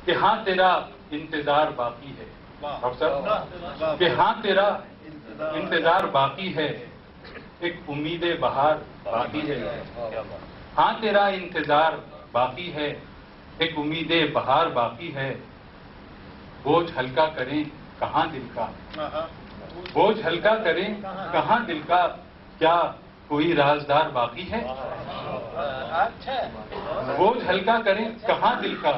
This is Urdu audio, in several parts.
کہ ہاں تیرا انتظار باقی ہے، کہ ہاں تیرا انتظار باقی ہے، ایک امید بہار باقی ہے، ہاں تیرا انتظار باقی ہے، ایک امید بہار باقی ہے، بوجھ ہلکا کریں کہاں دل کا، بوجھ ہلکا کریں کہاں دل کا، کیا کوئی رازدار باقی ہے، بوجھ ہلکا کریں کہاں دل کا،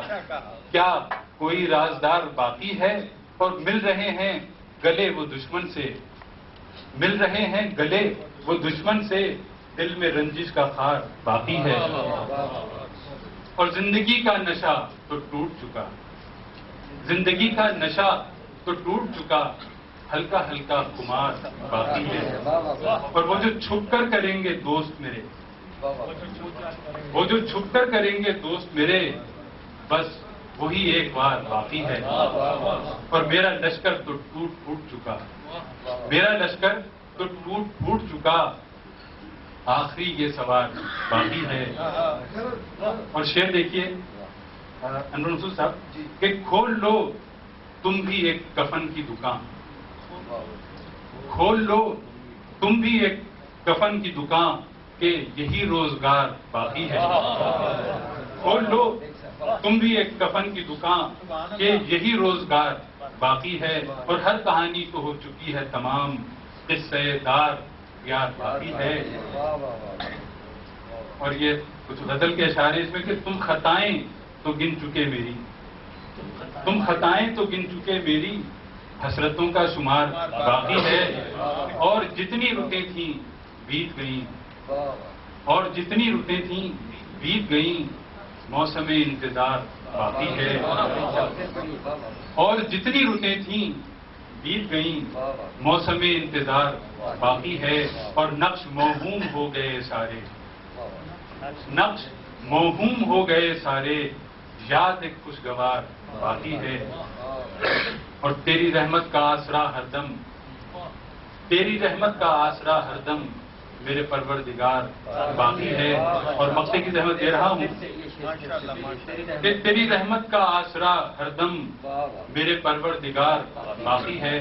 کیا کوئی رازدار باقی ہے، اور مل رہے ہیں گلے وہ دشمن سے، مل رہے ہیں گلے وہ دشمن سے، دل میں رنجش کا خار باقی ہے، اور زندگی کا نشہ تو ٹوٹ چکا، زندگی کا نشہ تو ٹوٹ چکا، ہلکا ہلکا خمار باقی ہے، اور وہ جو چھپ کر کریں گے دوست میرے، وہ جو چھپ کر کریں گے دوست میرے، بس وہی ایک بار باقی ہے، اور میرا لشکر تو ٹوٹ پھوٹ چکا، میرا لشکر تو ٹوٹ پھوٹ چکا، آخری یہ سوال باقی ہے۔ اور شعر دیکھیے انور منصور صاحب کہ کھول لو تم بھی ایک کفن کی دکان، کھول لو تم بھی ایک کفن کی دکان، کہ یہی روزگار باقی ہے، کھول لو تم بھی ایک کفن کی دکان، کہ یہی روزگار باقی ہے، اور ہر کہانی تو ہو چکی ہے تمام، قصہ دار یاد باقی ہے۔ اور یہ کچھ غزل کے اشعار اس میں کہ تم خطائیں تو گن چکے میری، تم خطائیں تو گن چکے میری، حسرتوں کا شمار باقی ہے، اور جتنی رتیں تھیں بیت گئیں، اور جتنی رتیں تھیں بیت گئیں، موسم انتظار باقی ہے، اور جتنی رتیں تھیں بیت گئیں، موسم انتظار باقی ہے، اور نقش موہوم ہو گئے سارے، نقش موہوم ہو گئے سارے، یاد ایک خوشگوار باقی ہے، اور تیری رحمت کا آسرا ہر دم، تیری رحمت کا آسرا ہر دم، میرے پروردگار باقی ہے، اور مقطع کی زحمت دے رہا ہوں کہ تیری رحمت کا آسرا ہر دم، میرے پروردگار باقی ہے،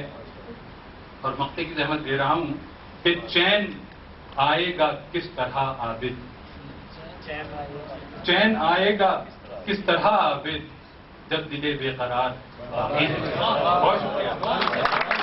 اور مقطع کی زحمت دے رہا ہوں کہ چین آئے گا کس طرح عابد، چین آئے گا کس طرح عابد، جب دل بے قرار باقی ہے۔ بہت شکریہ۔